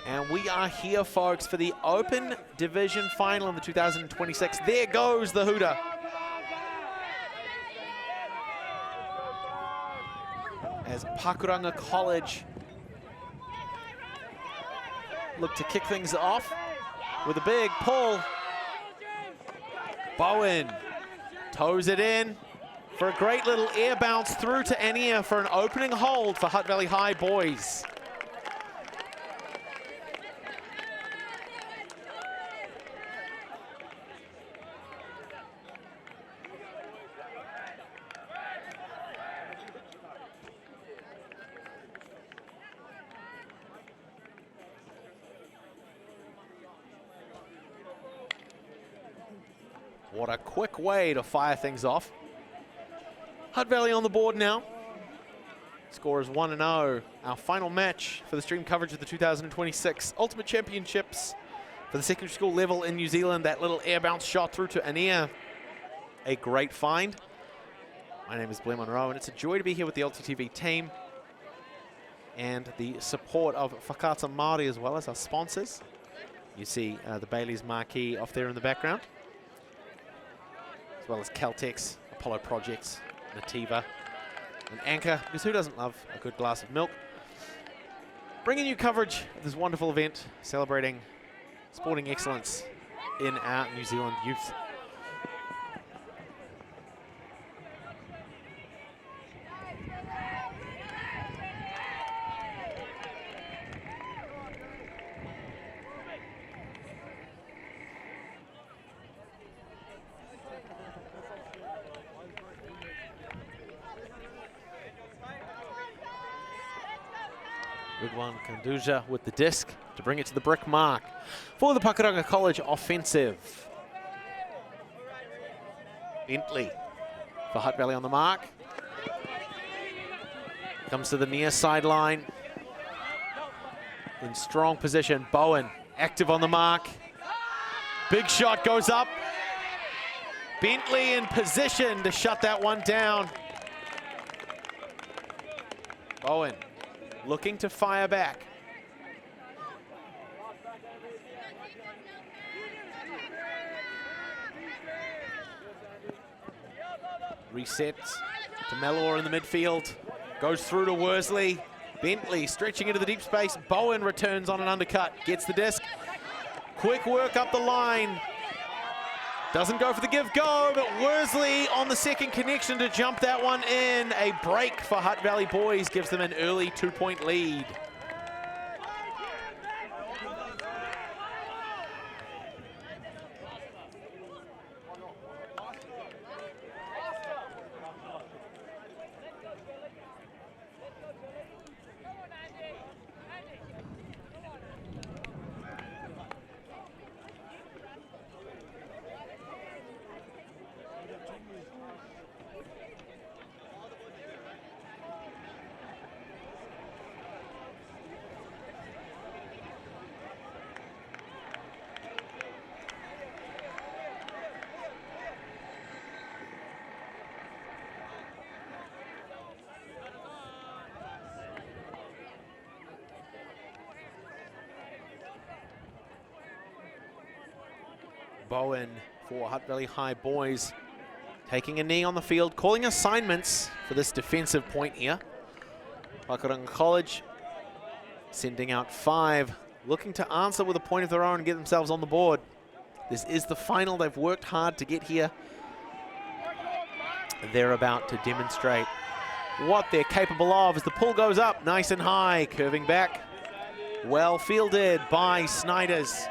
And we are here, folks, for the Open Division Final in the 2026. There goes the hooter. As Pakūranga College look to kick things off with a big pull. Bowen toes it in for a great little air bounce through to Ania for an opening hold for Hutt Valley High boys. What a quick way to fire things off. Hutt Valley on the board now. Score is 1-0. Our final match for the stream coverage of the 2026 Ultimate Championships for the secondary school level in New Zealand. That little air bounce shot through to Ania. A great find. My name is Blair Monroe, and it's a joy to be here with the LTTV team and the support of Whakaata MΑORI as well as our sponsors. You see the Bailey's marquee off there in the background, as well as Caltex, Apollo Projects, Nativa, and Anchor, because who doesn't love a good glass of milk? Bringing you coverage of this wonderful event, celebrating sporting excellence in our New Zealand youth. Good one, Kanduja with the disc to bring it to the brick mark for the Pakūranga College offensive. Bentley for Hutt Valley on the mark. Comes to the near sideline. In strong position, Bowen active on the mark. Big shot goes up. Bentley in position to shut that one down. Bowen looking to fire back. Resets to MΑORI in the midfield. Goes through to Worsley. Bentley stretching into the deep space. Bowen returns on an undercut. Gets the disc. Quick work up the line. Doesn't go for the give-go, but Worsley on the second connection to jump that one in. A break for Hutt Valley boys gives them an early 2-point lead. Bowen for Hutt Valley High boys taking a knee on the field, calling assignments for this defensive point here. Pakūranga College sending out 5, looking to answer with a point of their own and get themselves on the board. This is the final. They've worked hard to get here. They're about to demonstrate what they're capable of as the pull goes up nice and high, curving back. Well fielded by Snyders.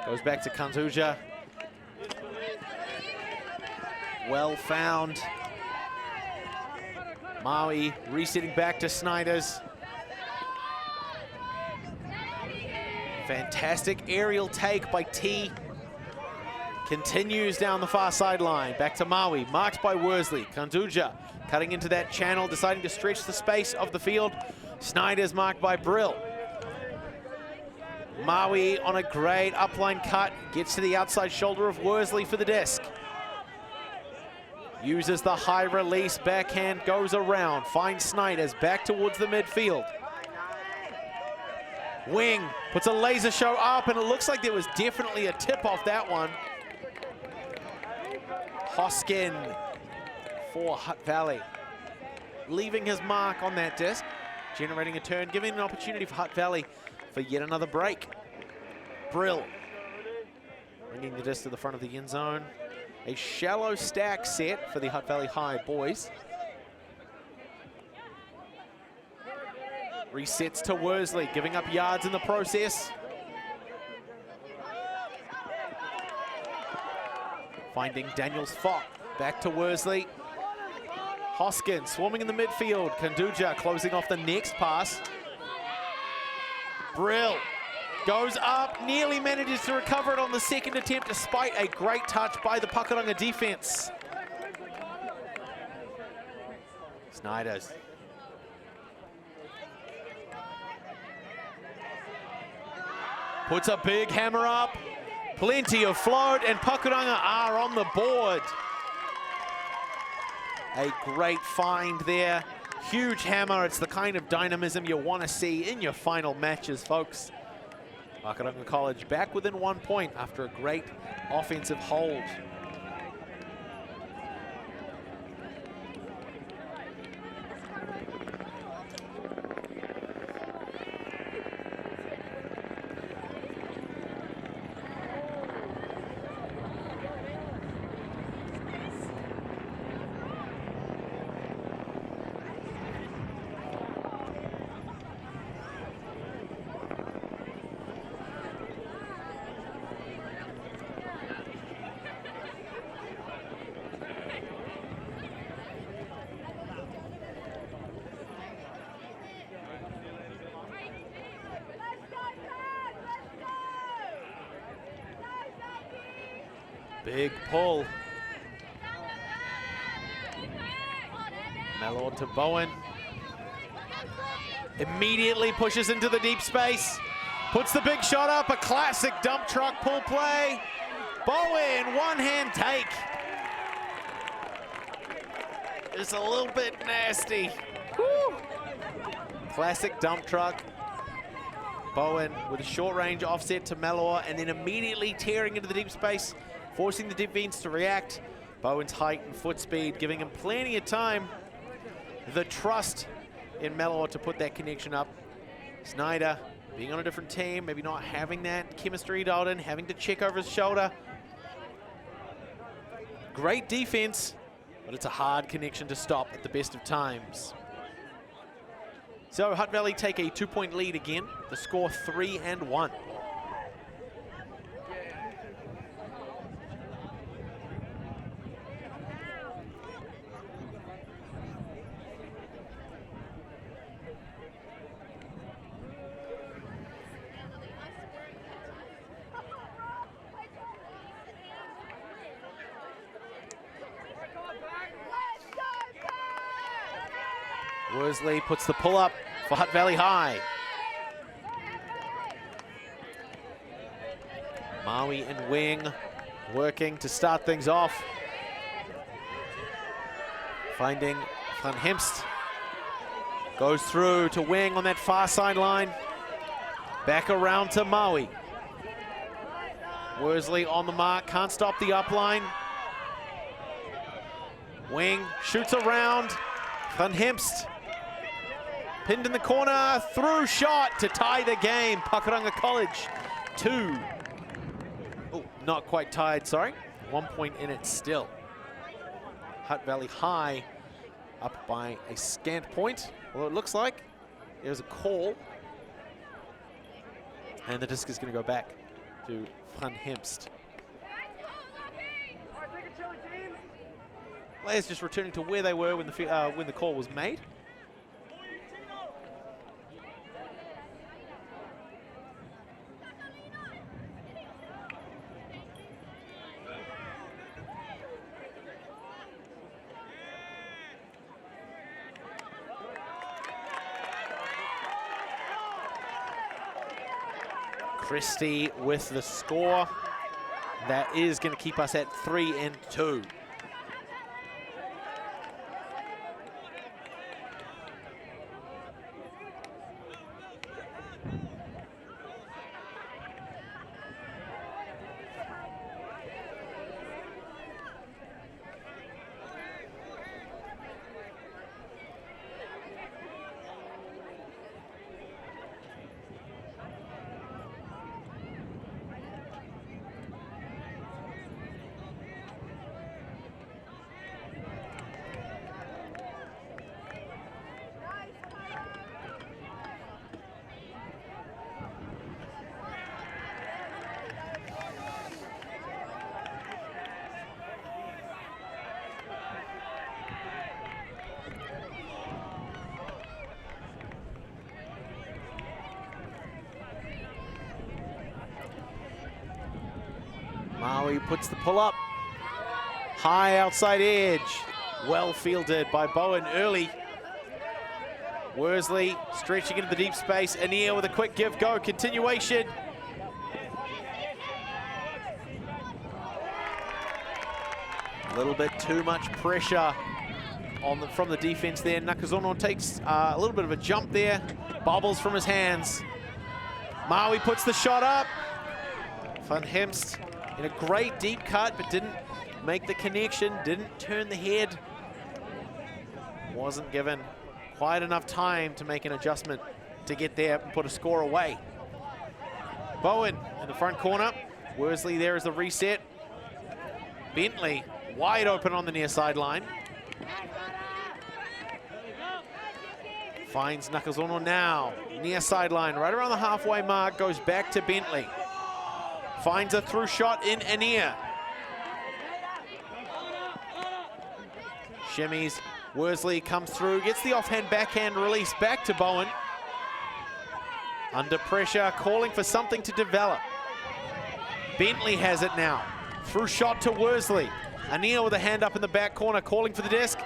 Goes back to Kanduja. Well found. MAORI resetting back to Snyders. Fantastic aerial take by T. Continues down the far sideline. Back to MAORI, marked by Worsley. Kanduja cutting into that channel, deciding to stretch the space of the field. Snyders marked by Brill. MAORI on a great upline cut. Gets to the outside shoulder of Worsley for the disc. Uses the high release, backhand goes around, finds Snyders back towards the midfield. Wing puts a laser show up, and it looks like there was definitely a tip off that one. Hoskin for Hutt Valley, leaving his mark on that disc, generating a turn, giving an opportunity for Hutt Valley for yet another break. Brill bringing the disc to the front of the end zone. A shallow stack set for the Hutt Valley High boys. Resets to Worsley, giving up yards in the process. Finding Daniels Fock, back to Worsley. Hoskin swarming in the midfield. Kanduja closing off the next pass. Brill goes up, nearly manages to recover it on the second attempt despite a great touch by the Pakūranga defense. Snyder's. Puts a big hammer up. Plenty of float, and Pakūranga are on the board. A great find there. Huge hammer. It's the kind of dynamism you want to see in your final matches, folks. Pakūranga College back within 1 point after a great offensive hold. Big pull. MΑORI to Bowen. Immediately pushes into the deep space. Puts the big shot up, a classic dump truck pull play. Bowen, one-hand take. It's a little bit nasty. Woo. Classic dump truck. Bowen with a short range offset to MAORI, and then immediately tearing into the deep space, forcing the defense to react. Bowen's height and foot speed giving him plenty of time. The trust in MAORI to put that connection up. Snyder being on a different team, maybe not having that chemistry dialed in, having to check over his shoulder. Great defense, but it's a hard connection to stop at the best of times. So Hutt Valley take a 2-point lead again. The score 3-1. Worsley puts the pull up for Hutt Valley High. Maui and Wing working to start things off. Finding Van Hemst. Goes through to Wing on that far sideline. Back around to Maui. Worsley on the mark, can't stop the upline. Wing shoots around. Van Hemst pinned in the corner, through shot to tie the game. Pakūranga College 2. Oh, not quite tied, sorry. 1 point in it still. Hutt Valley High up by a scant point, although it looks like there's a call. And the disc is going to go back to Van Hemst. Players just returning to where they were when the call was made. Christie with the score. That is going to keep us at 3-2. Maui puts the pull up. High outside edge. Well fielded by Bowen early. Worsley stretching into the deep space. Ania with a quick give go. Continuation. A little bit too much pressure from the defense there. Nakazono takes a little bit of a jump there. Bobbles from his hands. Maui puts the shot up. Van Hemst in a great deep cut, but didn't make the connection, didn't turn the head. Wasn't given quite enough time to make an adjustment to get there and put a score away. Bowen in the front corner. Worsley there is the reset. Bentley wide open on the near sideline. Finds Nakazono now. Near sideline, right around the halfway mark, goes back to Bentley. Finds a through shot in Ania. Shimmies. Worsley comes through, gets the offhand backhand release back to Bowen. Under pressure, calling for something to develop. Bentley has it now. Through shot to Worsley. Ania with a hand up in the back corner, calling for the disc.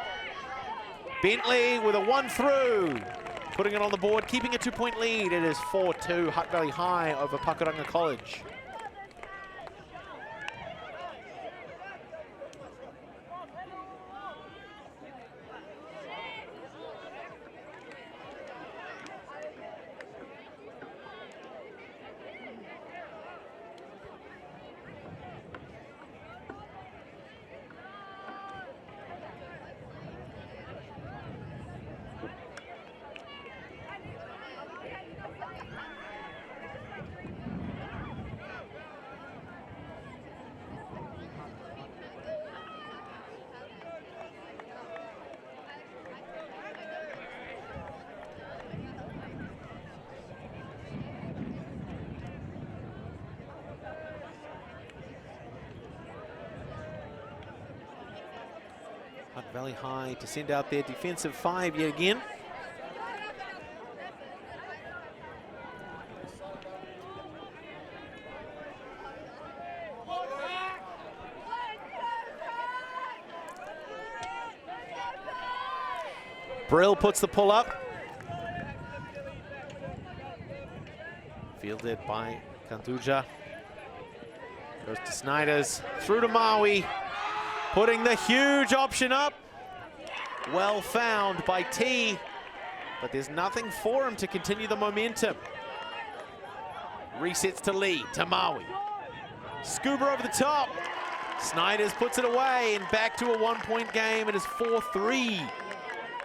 Bentley with a one through. Putting it on the board, keeping a 2-point lead. It is 4-2, Hutt Valley High over Pakūranga College. Hutt Valley High to send out their defensive five yet again. Brill puts the pull up. Fielded by Kantuja. Goes to Snyders, through to Maui. Putting the huge option up. Well found by T, but there's nothing for him to continue the momentum. Resets to Lee, to Maui. Scuba over the top. Snyders puts it away and back to a 1-point game. It is 4-3.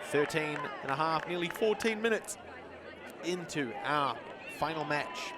13 and a half, nearly 14 minutes into our final match.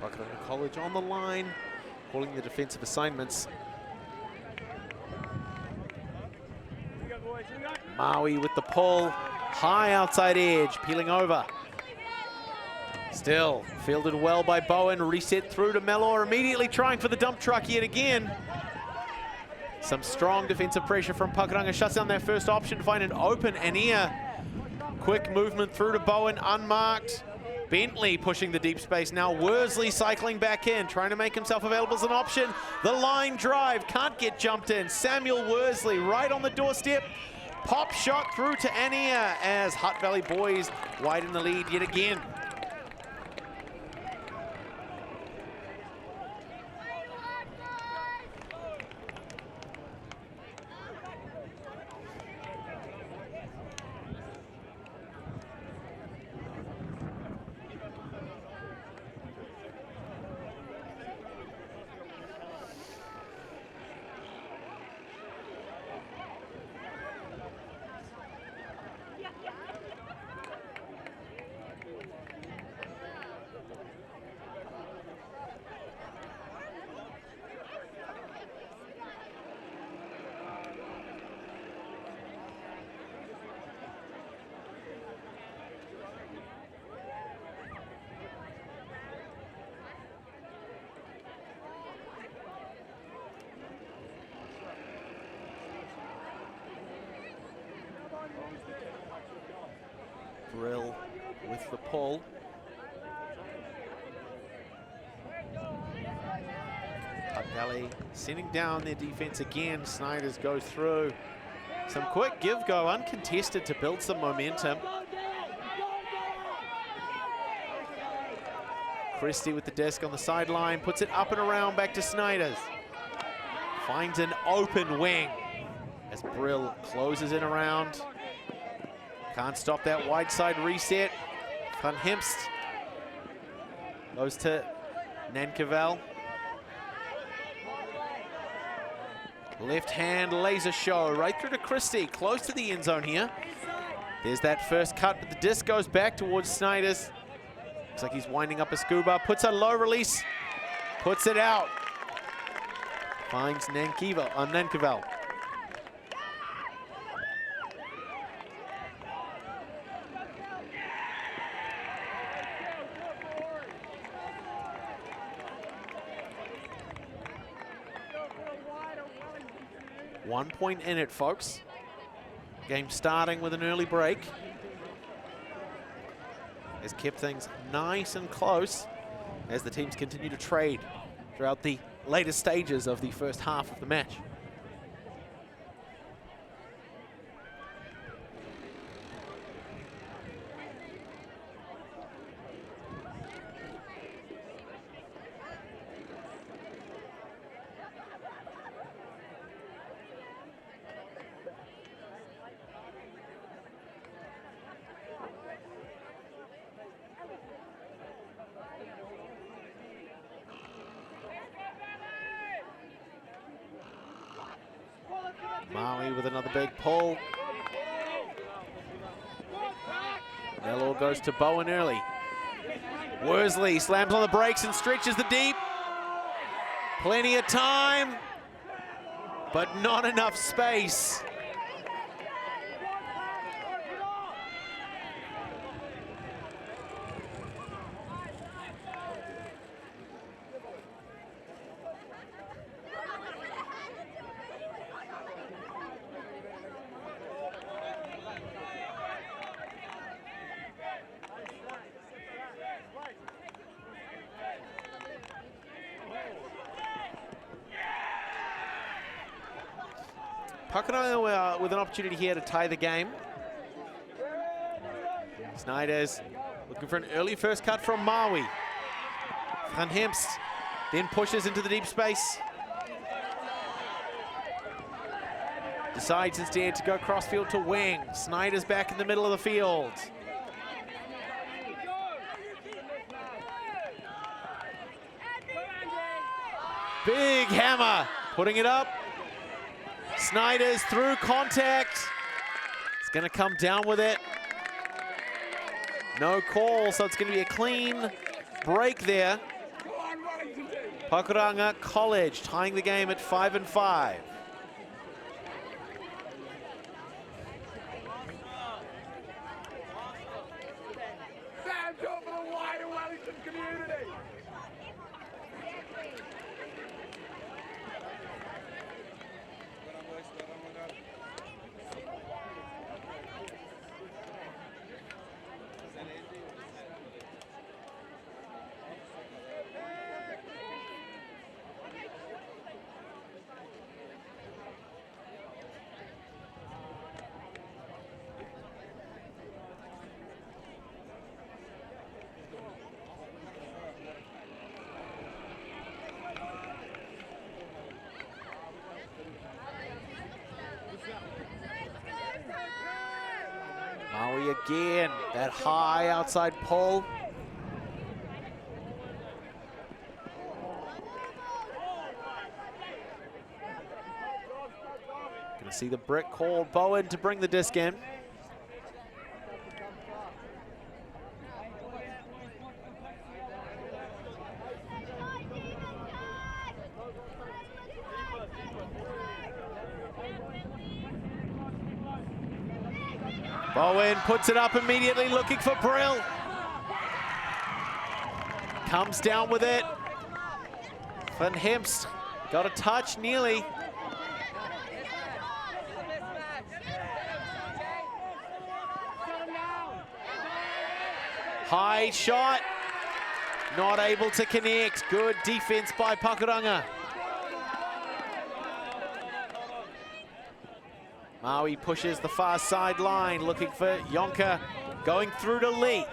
Pakūranga College on the line, calling the defensive assignments. Maui with the pull, high outside edge, peeling over. Still fielded well by Bowen, reset through to MΑORI, immediately trying for the dump truck yet again. Some strong defensive pressure from Pakūranga, shuts down their first option to find an open Ania. Quick movement through to Bowen, unmarked. Bentley pushing the deep space now. Worsley cycling back in, trying to make himself available as an option. The line drive, can't get jumped in. Samuel Worsley right on the doorstep. Pop shot through to Ania as Hutt Valley boys widen the lead yet again. Brill with the pull. Valley sending down their defense again. Snyders go through. Some quick give-go, uncontested to build some momentum. Christie with the disc on the sideline, puts it up and around back to Snyders. Finds an open wing as Brill closes in around. Can't stop that wide side reset. Van Hemst goes to Nankervel. Left hand laser show right through to Christie, close to the end zone here. There's that first cut, but the disc goes back towards Snyders. Looks like he's winding up a scuba, puts a low release, puts it out. Finds Nankervel. One point in it, folks. Game starting with an early break. Has kept things nice and close as the teams continue to trade throughout the later stages of the first half of the match. Maui with another big pull. Mello goes to Bowen early. Worsley slams on the brakes and stretches the deep. Plenty of time, but not enough space. Pakūranga with an opportunity here to tie the game. Snyders looking for an early first cut from Maui. Van Hemst then pushes into the deep space. Decides instead to go crossfield to wing. Snyders back in the middle of the field. Big hammer, putting it up. Snyders through contact. It's going to come down with it. No call, so it's going to be a clean break there. Pakūranga College tying the game at 5-5. Maui again, that high outside pull. Gonna see the brick called. Bowen to bring the disc in. Owen puts it up immediately, looking for Brill. Comes down with it. Van Hemst got a touch nearly. High shot. Not able to connect. Good defense by Pakūranga. Maui pushes the far sideline, looking for Yonka, going through to Lee.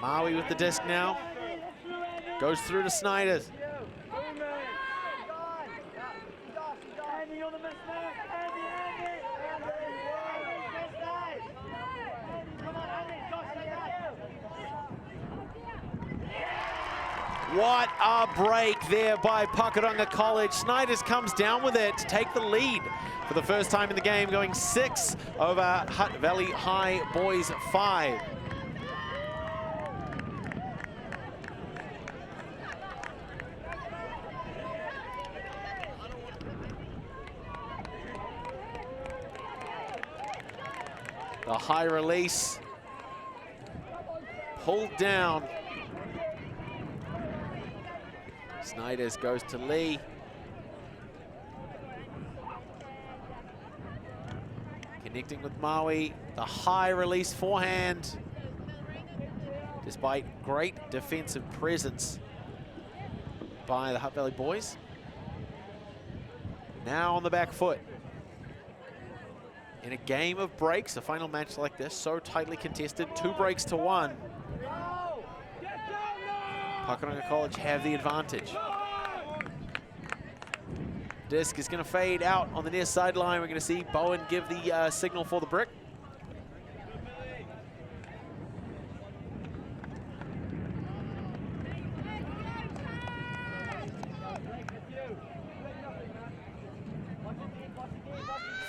Maui with the disc now. Goes through to Snyders. What a break there by Pakūranga College. Snyders comes down with it to take the lead for the first time in the game, going 6 over Hutt Valley High boys 5. The high release pulled down. Snyders goes to Lee. Connecting with Maui. The high release forehand. Despite great defensive presence by the Hutt Valley boys. Now on the back foot. In a game of breaks, a final match like this, so tightly contested, 2 breaks to 1. Pakūranga College have the advantage. Disc is going to fade out on the near sideline. We're going to see Bowen give the signal for the brick.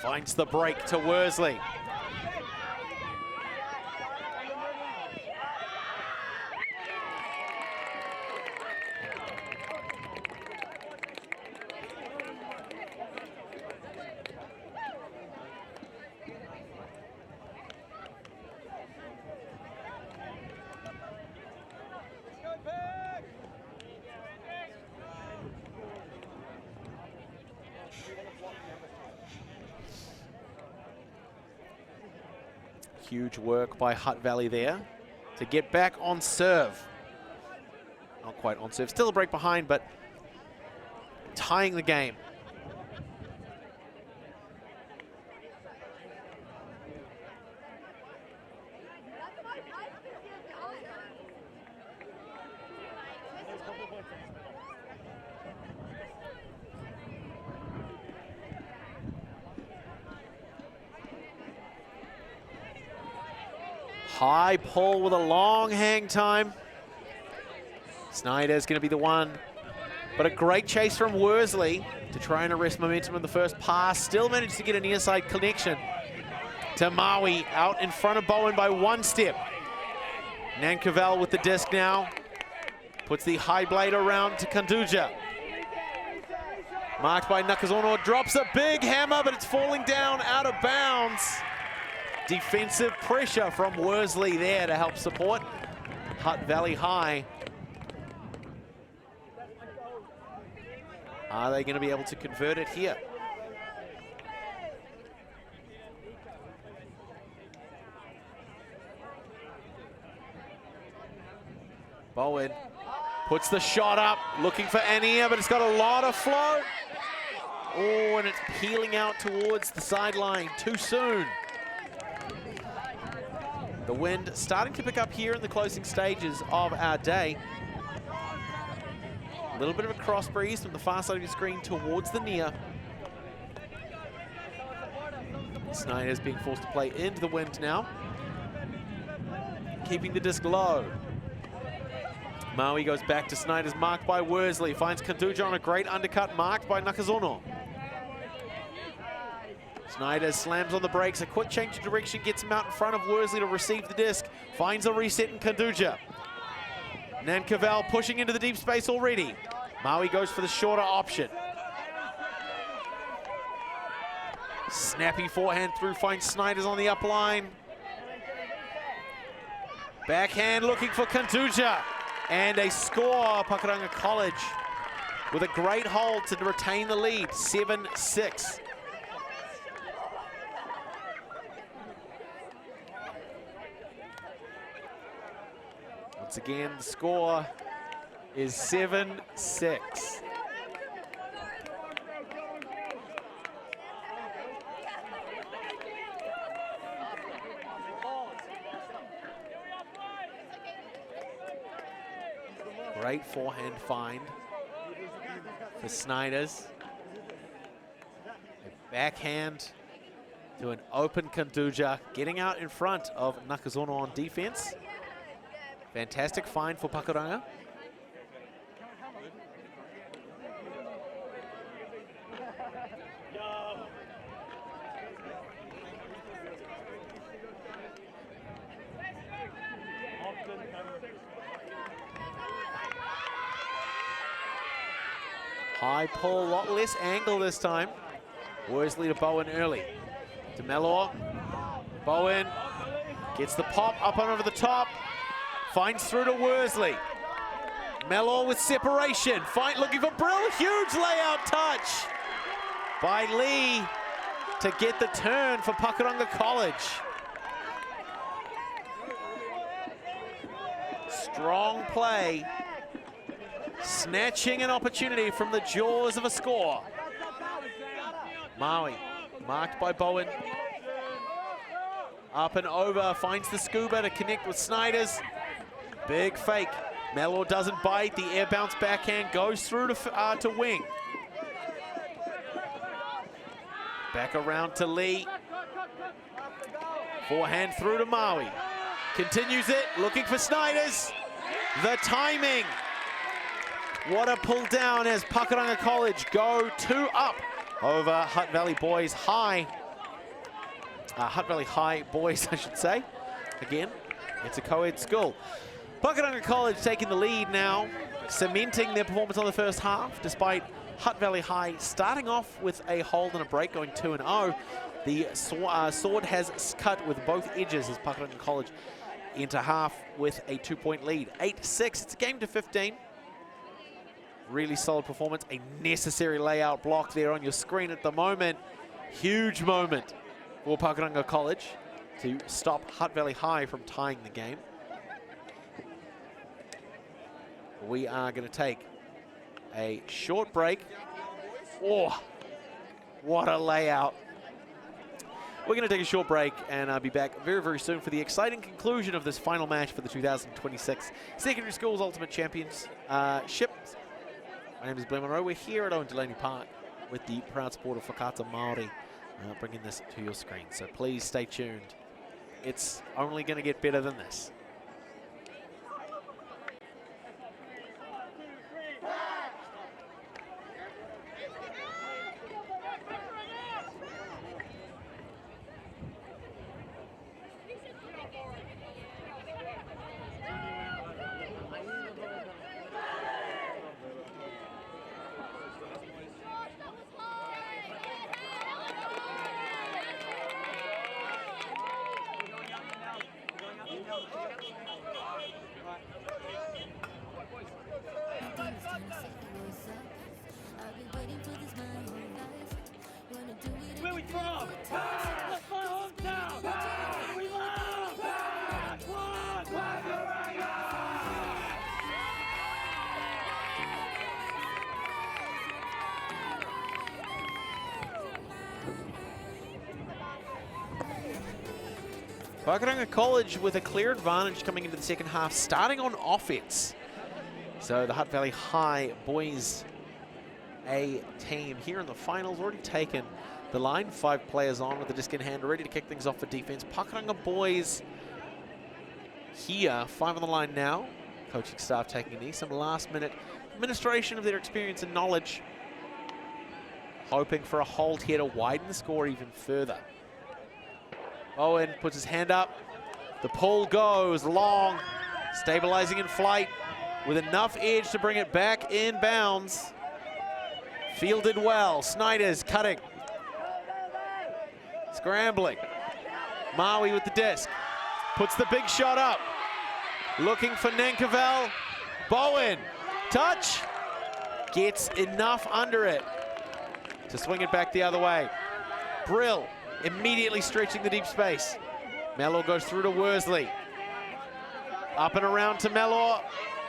Finds the break to Worsley. Huge work by Hutt Valley there to get back on serve. Not quite on serve, still a break behind, but tying the game. High pull with a long hang time. Snyder's going to be the one. But a great chase from Worsley to try and arrest momentum in the first pass. Still managed to get an near-side connection to Maui, out in front of Bowen by 1 step. Nankervel with the disc now. Puts the high blade around to Kanduja. Marked by Nakazono, drops a big hammer, but it's falling down out of bounds. Defensive pressure from Worsley there to help support Hutt Valley High. Are they going to be able to convert it here? Bowen puts the shot up, looking for Ania, but it's got a lot of flow. Oh, and it's peeling out towards the sideline too soon. The wind starting to pick up here in the closing stages of our day. A little bit of a cross breeze from the far side of your screen towards the near. Snyder's being forced to play into the wind now. Keeping the disc low. Maui goes back to Snyder's, marked by Worsley. Finds Kanduja on a great undercut, marked by Nakazono. Snyder slams on the brakes, a quick change of direction gets him out in front of Worsley to receive the disc. Finds a reset in Kanduja. Nankervel pushing into the deep space already. Maui goes for the shorter option. Snappy forehand through, finds Snyder's on the up line. Backhand looking for Kanduja. And a score, Pakūranga College with a great hold to retain the lead, 7-6. Once again, the score is 7-6. Great forehand find for Snyders. A backhand to an open Kanduja, getting out in front of Nakazono on defense. Fantastic find for Pakūranga. High pull, a lot less angle this time. Worsley to Bowen early. To Mellor. Bowen gets the pop up and over the top. Finds through to Worsley. Mellor with separation. Fight looking for Brill. Huge layout touch by Lee to get the turn for Pakūranga College. Strong play. Snatching an opportunity from the jaws of a score. Maui, marked by Bowen. Up and over, finds the scuba to connect with Snyders. Big fake. Mellor doesn't bite. The air bounce backhand goes through to wing. Back around to Lee. Forehand through to Maui. Continues it, looking for Snyders. The timing. What a pull down as Pakūranga College go 2 up over Hutt Valley Boys High. Hutt Valley High Boys, I should say. Again, it's a co-ed school. Pakūranga College taking the lead now, cementing their performance on the first half, despite Hutt Valley High starting off with a hold and a break, going 2-0. The sword has cut with both edges as Pakūranga College into half with a 2-point lead. 8-6, it's a game to 15. Really solid performance, a necessary layout block there on your screen at the moment. Huge moment for Pakūranga College to stop Hutt Valley High from tying the game. We are going to take a short break. Oh, what a layout. We're going to take a short break and I'll be back very, very soon for the exciting conclusion of this final match for the 2026 Secondary Schools Ultimate Championship. My name is Blair Monroe. We're here at Owen Delaney Park with the proud support of Whakaata Māori, bringing this to your screen. So please stay tuned. It's only going to get better than this. Where we from? That's my hometown! We love that! One, Pakūranga! Pakūranga College with a clear advantage coming into the second half, starting on offense. So the Hutt Valley High boys A team here in the finals already taken the line. 5 players on with the disc in hand, ready to kick things off for defense. Pakūranga boys here, 5 on the line now. Coaching staff taking a knee, some last minute administration of their experience and knowledge. Hoping for a hold here to widen the score even further. Owen puts his hand up. The pull goes long, stabilizing in flight with enough edge to bring it back in bounds. Fielded well. Snyders cutting. Scrambling. Maui with the disc. Puts the big shot up. Looking for Nankerville. Bowen. Touch. Gets enough under it to swing it back the other way. Brill immediately stretching the deep space. Mellor goes through to Worsley. Up and around to MΑORI.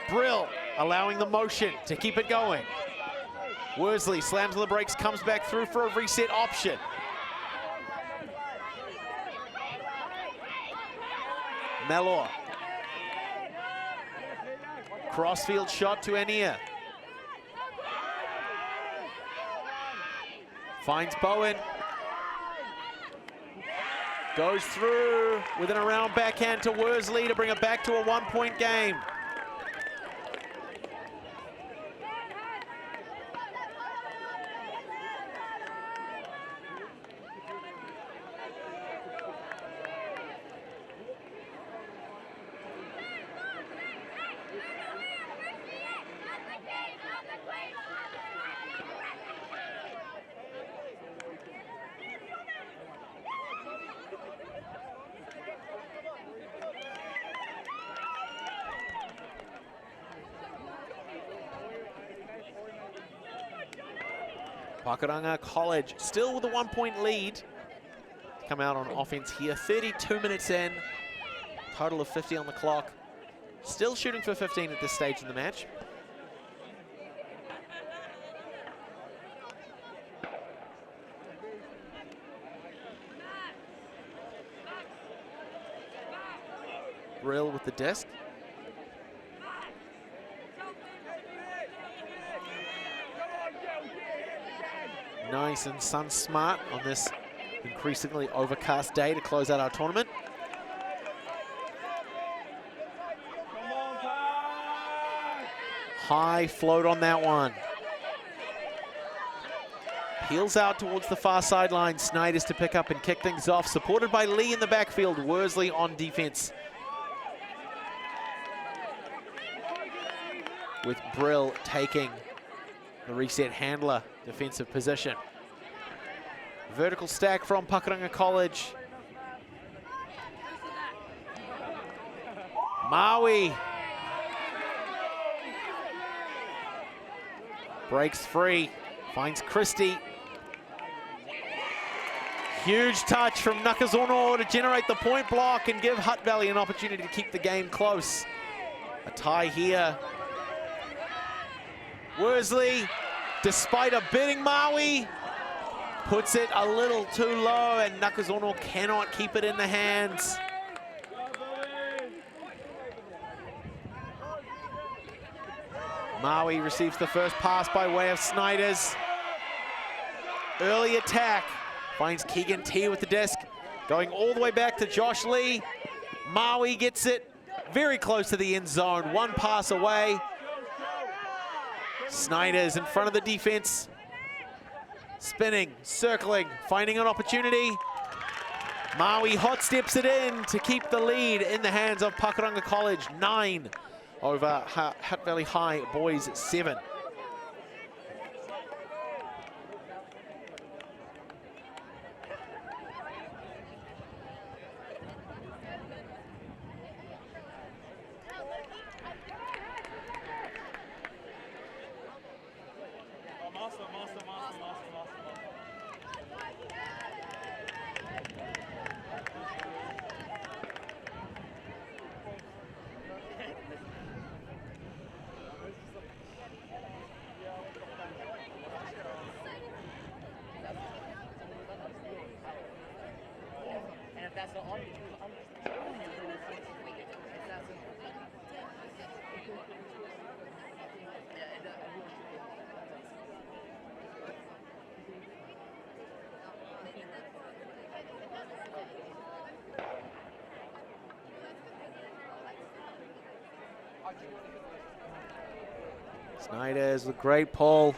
Brill allowing the motion to keep it going. Worsley slams on the brakes, comes back through for a reset option. MAORI. Crossfield shot to Ania. Finds Bowen. Goes through with an around backhand to Worsley to bring it back to a 1-point game. Pakūranga College still with a 1-point lead. Come out on offense here, 32 minutes in, total of 50 on the clock. Still shooting for 15 at this stage in the match. Brill with the disc. Nice and sun smart on this increasingly overcast day to close out our tournament. High float on that one. Peels out towards the far sideline. Snyders to pick up and kick things off. Supported by Lee in the backfield. Worsley on defense. With Brill taking the reset handler defensive position. Vertical stack from Pakūranga College. MΑORI breaks free, finds Christie. Huge touch from Nakazono to generate the point block and give Hutt Valley an opportunity to keep the game close. A tie here. Worsley, despite a bidding MAORI, puts it a little too low and Nakazono cannot keep it in the hands. MAORI receives the first pass by way of Snyders. Early attack, finds Keegan T with the disc, going all the way back to Josh Lee. MAORI gets it very close to the end zone, one pass away. Snyders in front of the defense, spinning, circling, finding an opportunity. MAORI hot steps it in to keep the lead in the hands of Pakūranga College, 9 over Hutt Valley High boys 7. Snyders with great pull.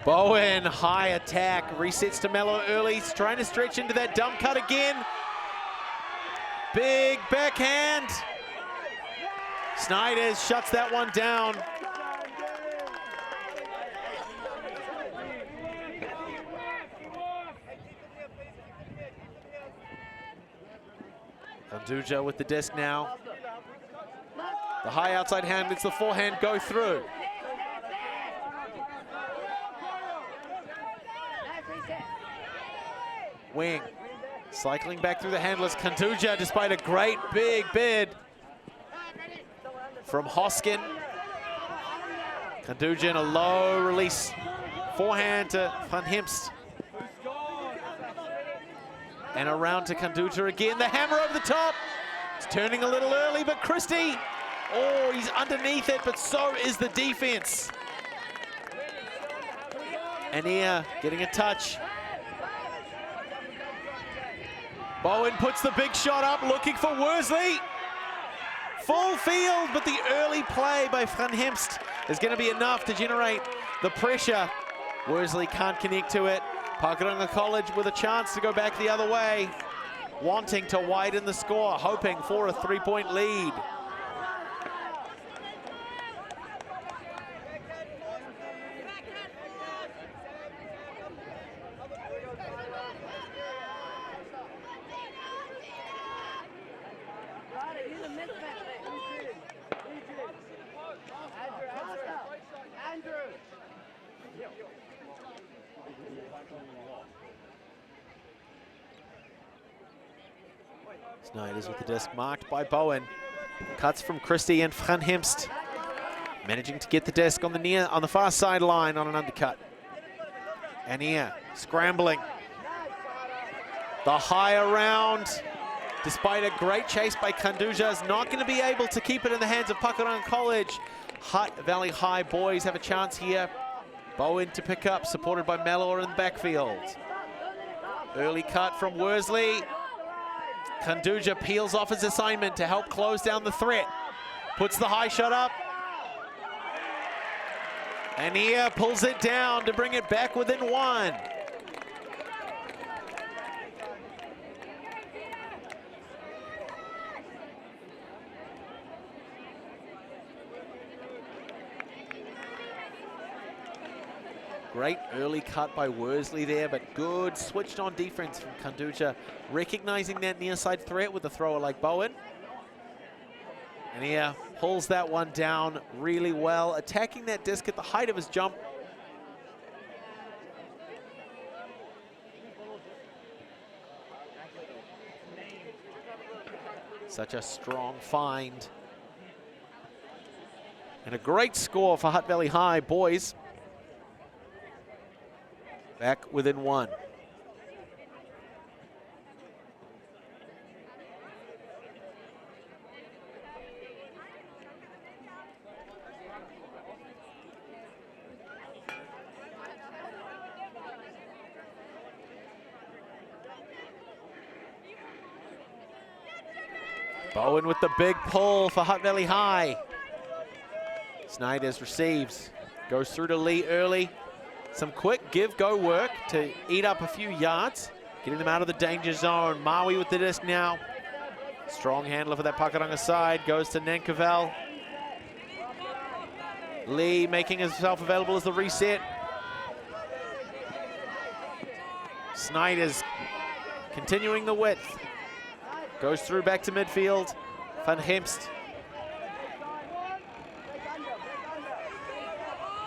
Bowen, high attack, resets to Mello early. He's trying to stretch into that dump cut again. Big backhand. Snyders shuts that one down. Anduja with the disc now. The high outside hand lets the forehand go through. Wing Cycling back through the handlers, Kanduja, despite a great big bid from Hoskin. Kanduja in a low release forehand to Van Hemst. And around to Kanduja again. The hammer over the top. It's turning a little early, but Christie, oh, he's underneath it, but so is the defense. And here, getting a touch. Bowen puts the big shot up, looking for Worsley. Full field, but the early play by Van Hemst is going to be enough to generate the pressure. Worsley can't connect to it. Pakūranga College with a chance to go back the other way, wanting to widen the score, hoping for a 3-point lead. Snyder's with the disc marked by Bowen. Cuts from Christie and Van Hemst. Managing to get the disc on the far sideline on an undercut. And here, scrambling. The high around, despite a great chase by Kanduja, is not going to be able to keep it in the hands of Pakūranga College. Hutt Valley High boys have a chance here. Bowen to pick up, supported by MΑORI in the backfield. Early cut from Worsley. Kanduja peels off his assignment to help close down the threat. Puts the high shot up. And here pulls it down to bring it back within one. Great early cut by Worsley there, but good switched on defense from Kanduja, recognizing that near side threat with a thrower like Bowen. And here pulls that one down really well, attacking that disc at the height of his jump. Such a strong find. And a great score for Hutt Valley High boys. Back within one. Bowen with the big pull for Hutt Valley High. Snyder's receives, goes through to Lee early. Some quick give-go work to eat up a few yards, getting them out of the danger zone. Maui with the disc now. Strong handler for that Pakūranga side, goes to Nankervel. Lee making himself available as the reset. Snyder's continuing the width. Goes through back to midfield. Van Hemst.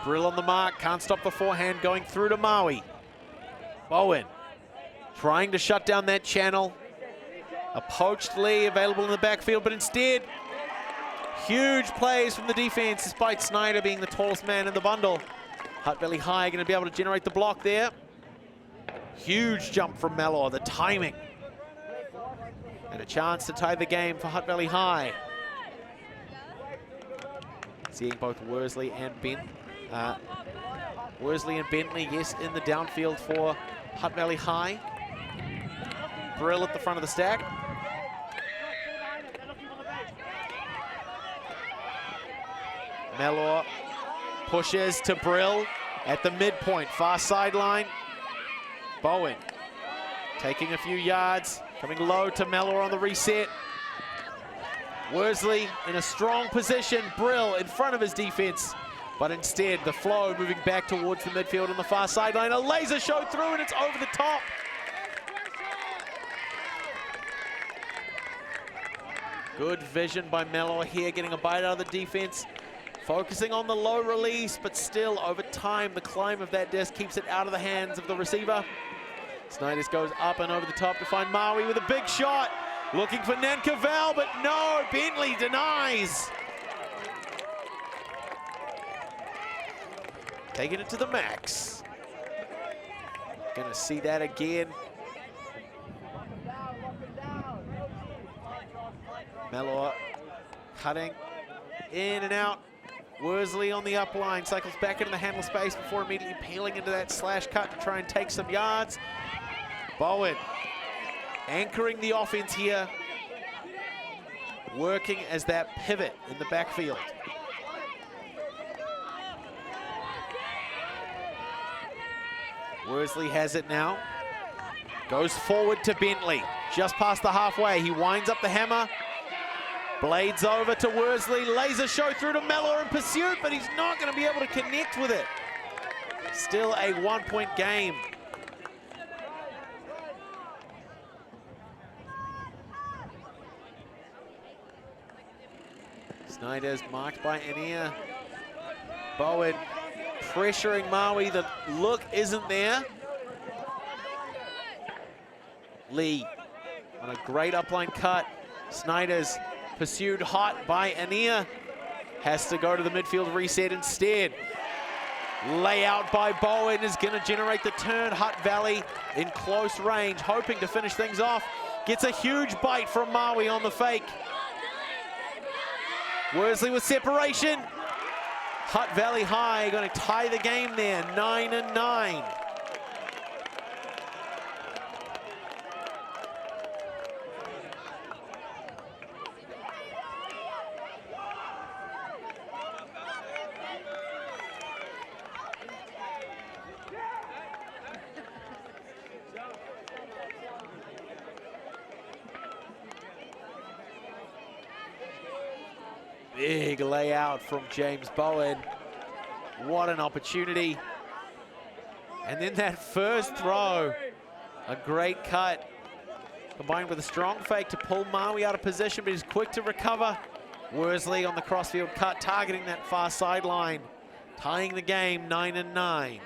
Brill on the mark, can't stop the forehand, going through to Maui. Bowen trying to shut down that channel. A poached Lee available in the backfield, but instead, huge plays from the defense, despite Snyder being the tallest man in the bundle. Hutt Valley High going to be able to generate the block there. Huge jump from MAORI, the timing. And a chance to tie the game for Hutt Valley High. Seeing both Worsley and Worsley and Bentley, yes, in the downfield for Hutt Valley High. Brill at the front of the stack. MAORI pushes to Brill at the midpoint, far sideline. Bowen taking a few yards, coming low to MAORI on the reset. Worsley in a strong position, Brill in front of his defense. But instead, the flow moving back towards the midfield on the far sideline. A laser show through, and it's over the top. Good vision by MAORI here, getting a bite out of the defense. Focusing on the low release, but still over time, the climb of that disc keeps it out of the hands of the receiver. Snyders goes up and over the top to find Maui with a big shot. Looking for Nankerval, but no, Bentley denies. Taking it to the max. Gonna see that again. Melor cutting in and out. Worsley on the up line, cycles back into the handle space before immediately peeling into that slash cut to try and take some yards. Bowen anchoring the offense here, working as that pivot in the backfield. Worsley has it now, goes forward to Bentley, just past the halfway. He winds up the hammer, blades over to Worsley, laser show through to Mellor in pursuit, but he's not going to be able to connect with it. Still a 1-point game. Snyders marked by Anea. Bowen pressuring Maui, the look isn't there. Lee on a great upline cut. Snyders pursued hot by Anea. Has to go to the midfield reset instead. Layout by Bowen is going to generate the turn. Hutt Valley in close range, hoping to finish things off. Gets a huge bite from Maui on the fake. Worsley with separation. Hutt Valley High going to tie the game there, 9-9. Big layout from James Bowen. What an opportunity. And then that first throw, a great cut, combined with a strong fake to pull Maui out of position, but he's quick to recover. Worsley on the crossfield cut, targeting that far sideline, tying the game 9-9.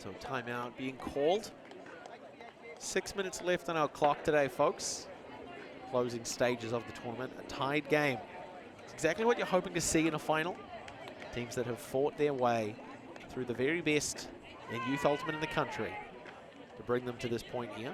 So timeout being called. 6 minutes left on our clock today, folks. Closing stages of the tournament, a tied game. It's exactly what you're hoping to see in a final. Teams that have fought their way through the very best in youth ultimate in the country to bring them to this point here.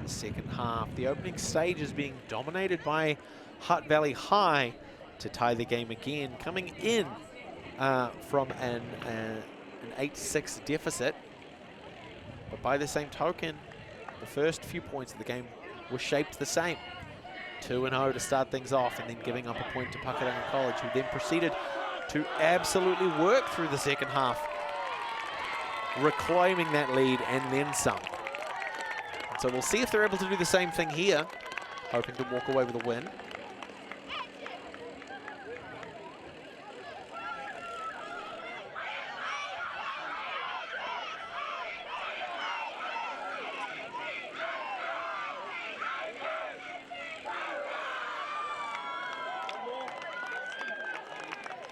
Second half, the opening stage is being dominated by Hutt Valley High to tie the game again, coming in from an 8-6 deficit. But by the same token, the first few points of the game were shaped the same. 2-0 to start things off, and then giving up a point to Pakūranga College, who then proceeded to absolutely work through the second half, reclaiming that lead and then some. So we'll see if they're able to do the same thing here, hoping to walk away with a win.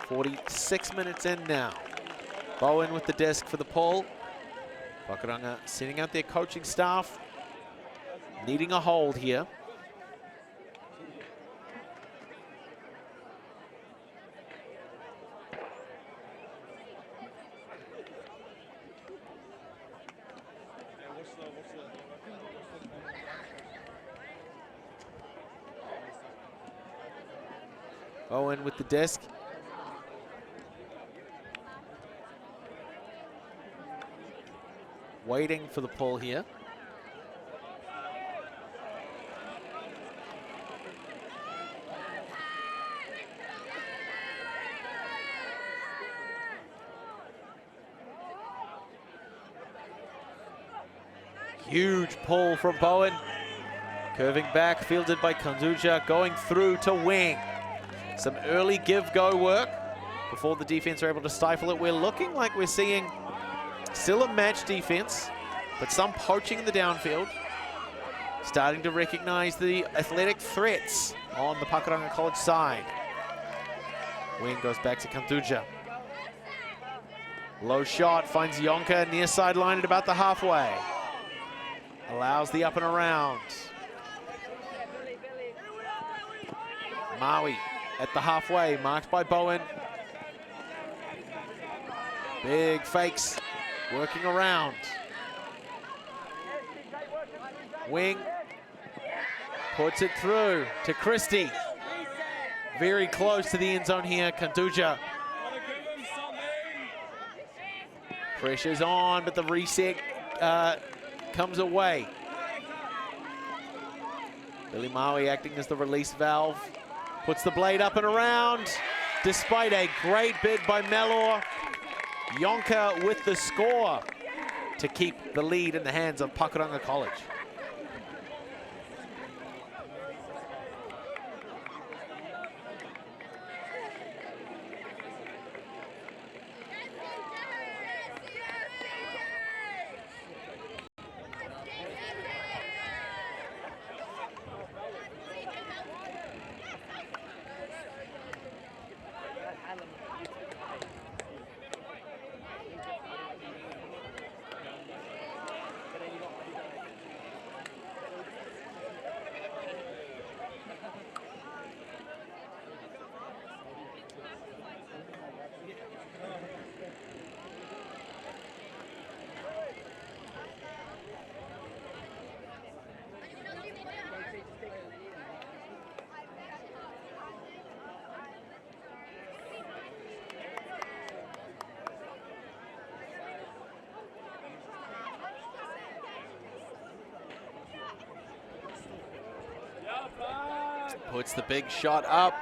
.46 minutes in now. Bowen with the desk for the pull. Pakūranga sending out their coaching staff, needing a hold here. Owen with the disc. Waiting for the pull here. Huge pull from Bowen. Curving back, fielded by Kanduja, going through to wing. Some early give-go work before the defense are able to stifle it. We're looking like we're seeing still a match defense, but some poaching in the downfield. Starting to recognize the athletic threats on the Pakūranga College side. Wing goes back to Kanduja. Low shot, finds Yonka near sideline at about the halfway. Allows the up and around. Maui at the halfway, marked by Bowen. Big fakes, working around. Wing puts it through to Christie. Very close to the end zone here, Kanduja. Pressure's on, but the reset comes away. Billy Maui acting as the release valve. Puts the blade up and around. Despite a great bid by MΑORI, Yonka with the score to keep the lead in the hands of Pakūranga College. Puts the big shot up.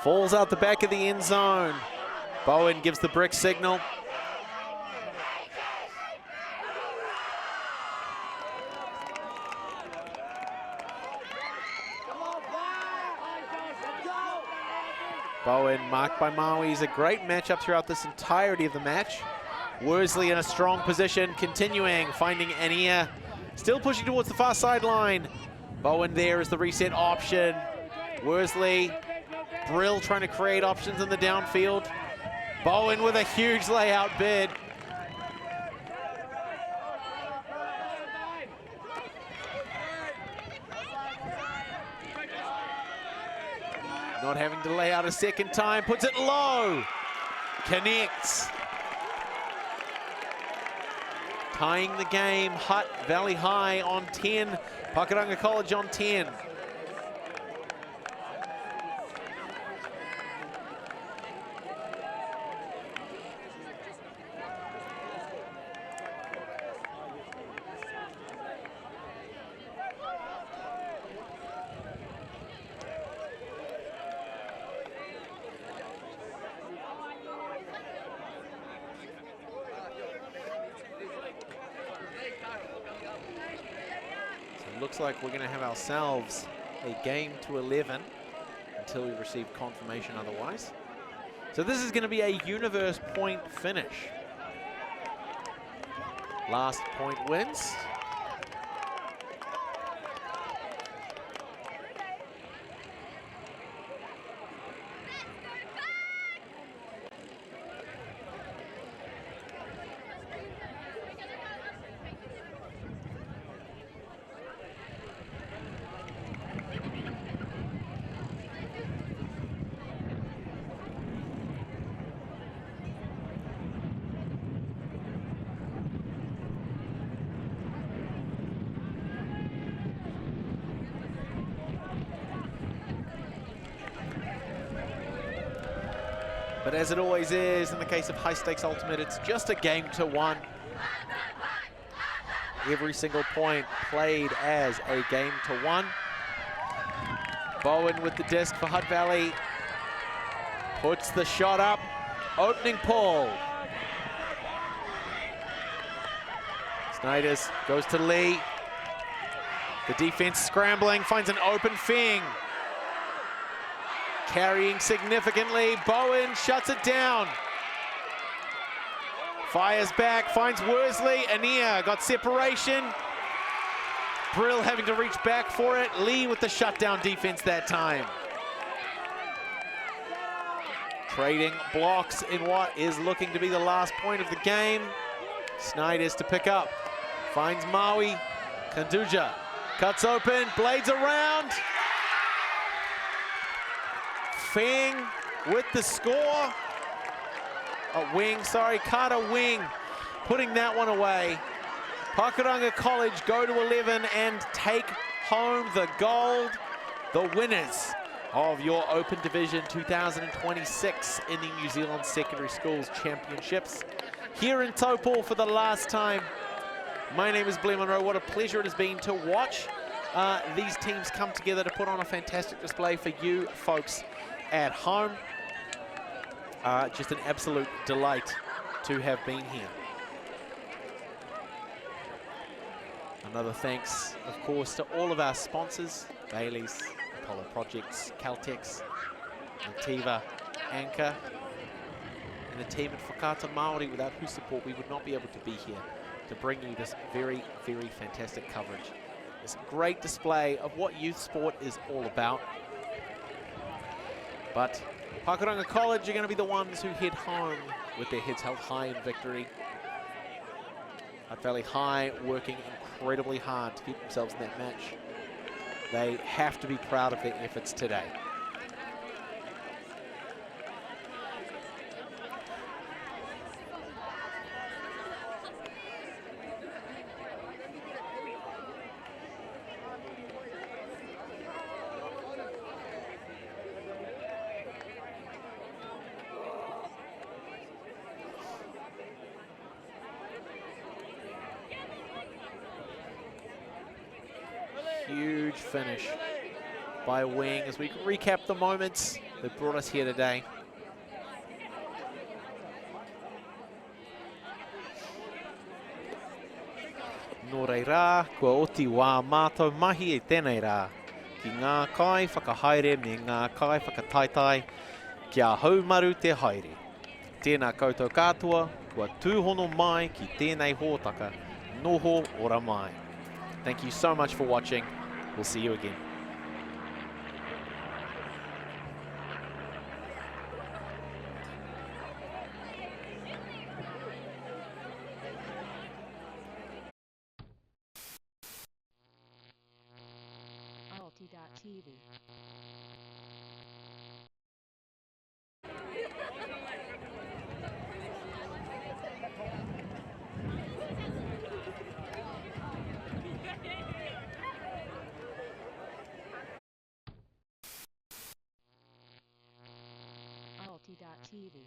Falls out the back of the end zone. Bowen gives the brick signal. Bowen marked by Maui. He's a great matchup throughout this entirety of the match. Worsley in a strong position, continuing, finding Ania. Still pushing towards the far sideline. Bowen there is the reset option. Worsley, Brill trying to create options in the downfield. Bowen with a huge layout bid. Not having to lay out a second time, puts it low. Connects. Tying the game, Hutt Valley High on 10, Pakūranga College on 10. Looks like we're going to have ourselves a game to 11 until we receive confirmation otherwise. So this is going to be a universe point finish. Last point wins. But as it always is, in the case of high-stakes ultimate, it's just a game to one. Every single point played as a game to one. Bowen with the disc for Hutt Valley. Puts the shot up. Opening pull. Snyders goes to Lee. The defense scrambling, finds an open Fing. Carrying significantly. Bowen shuts it down. Fires back, finds Worsley. Ania got separation. Brill having to reach back for it. Lee with the shutdown defense that time. Trading blocks in what is looking to be the last point of the game. Snyders to pick up. Finds Maui. Kanduja cuts open, blades around. Feng with the score. Wing, sorry, Carter Wing putting that one away. Pakūranga College go to 11 and take home the gold. The winners of your Open Division 2026 in the New Zealand Secondary Schools Championships here in Taupō for the last time. My name is Blair Monroe. What a pleasure it has been to watch these teams come together to put on a fantastic display for you folks at home. Just an absolute delight to have been here. Another thanks, of course, to all of our sponsors, Bailey's, Apollo Projects, Caltex, Nativa, Anchor, and the team at Whakaata MΑORI, without whose support we would not be able to be here to bring you this very, very fantastic coverage. This great display of what youth sport is all about. But Pakūranga College are going to be the ones who head home with their heads held high in victory. Hutt Valley High working incredibly hard to keep themselves in that match. They have to be proud of their efforts today. Huge finish by Wing as we recap the moments that brought us here today. Nō reira, kua oti wā mātou mahi e tēnei rā. Ki ngā kai whakahaere me ngā kai whakataitai, kia haumaru te haere. Tēnā koutou katoa, kua tūhono mai ki tēnei hōtaka, noho ora mai. Thank you so much for watching. We'll see you again. Alti.tv. Alti.tv.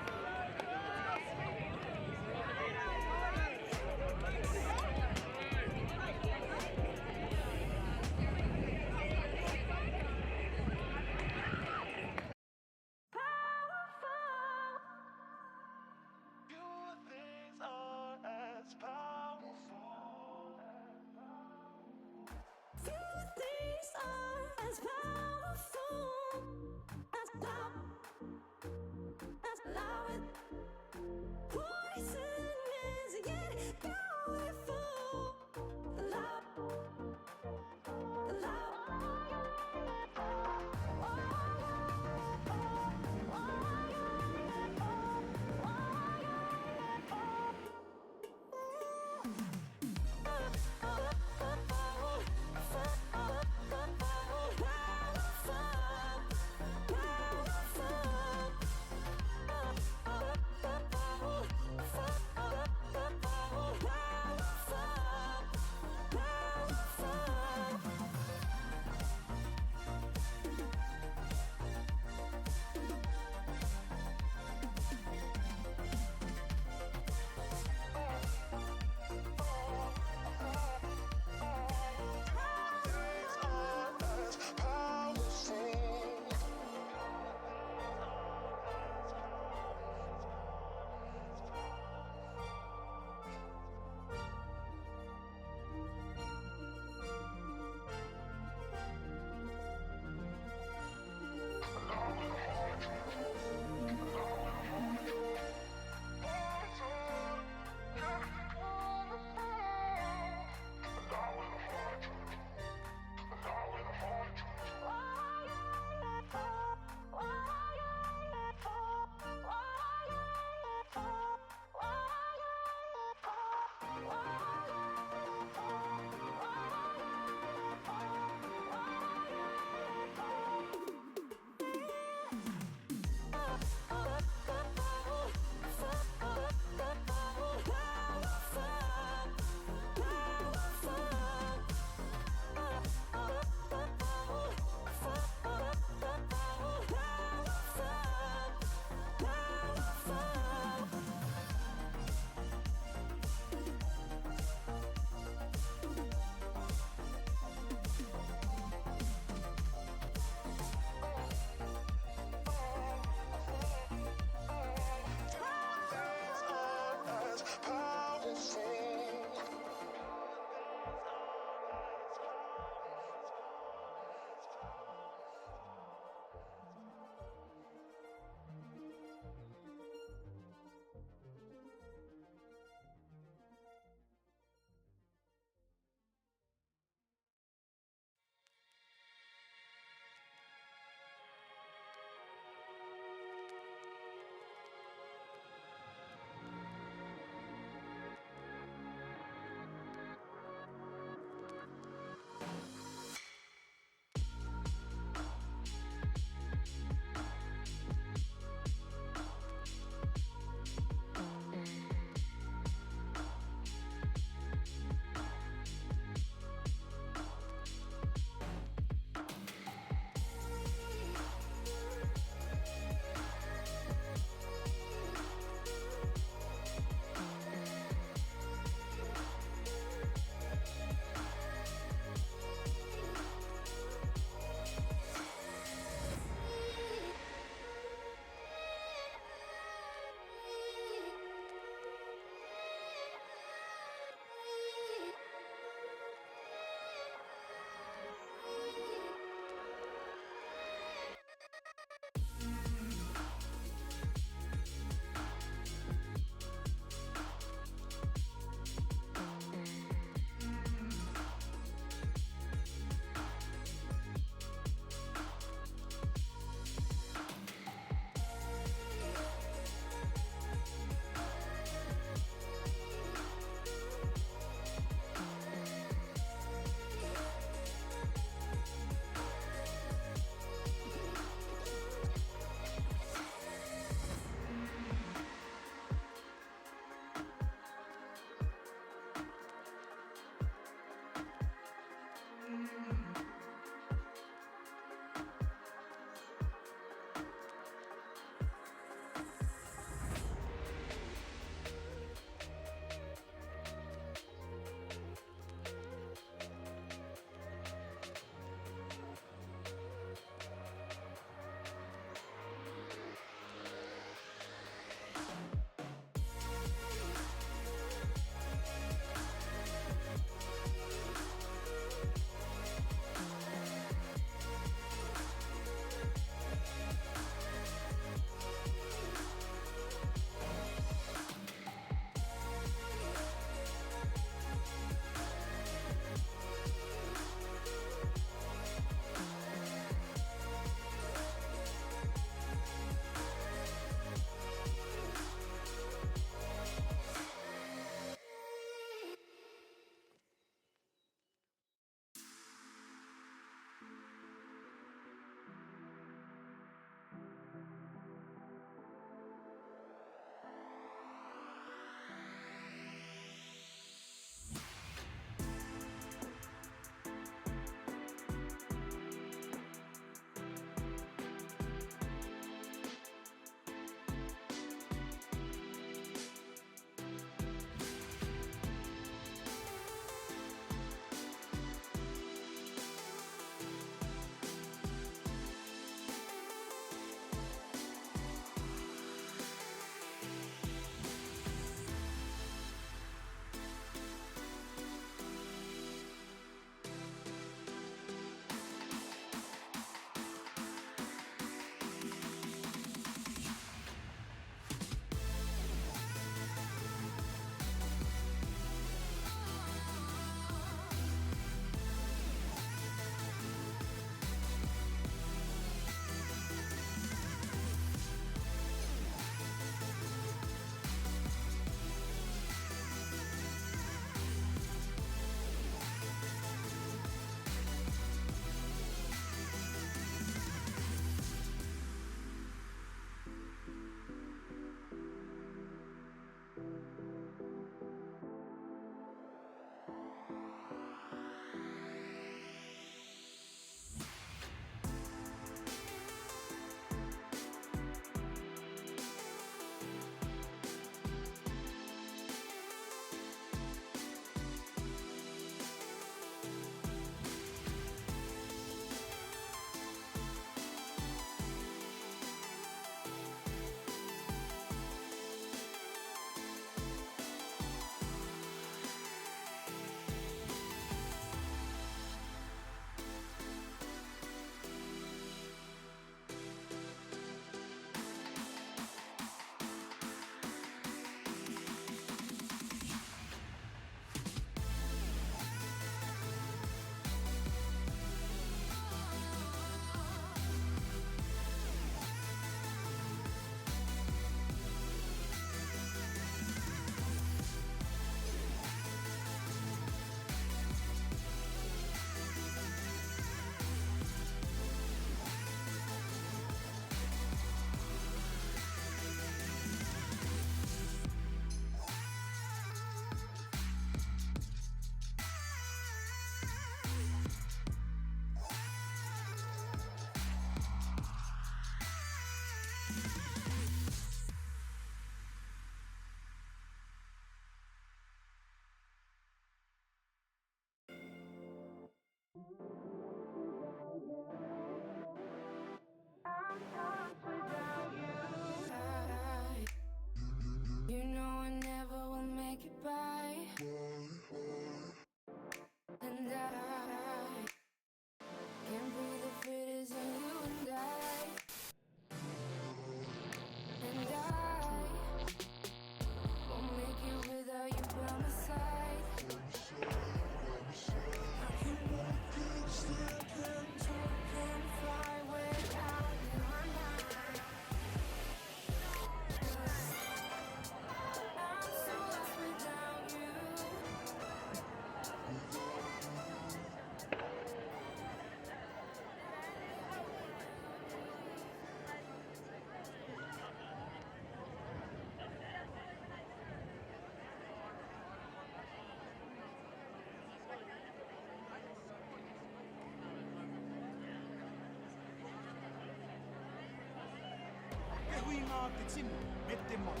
Tui ngā te tino, me te mau,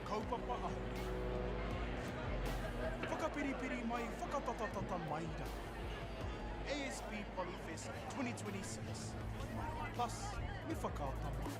kaupapa aho. Whakapiripiri mai, whakatatatata mai rā. ASB Polyfest 2026. Plus, me whakaata mai.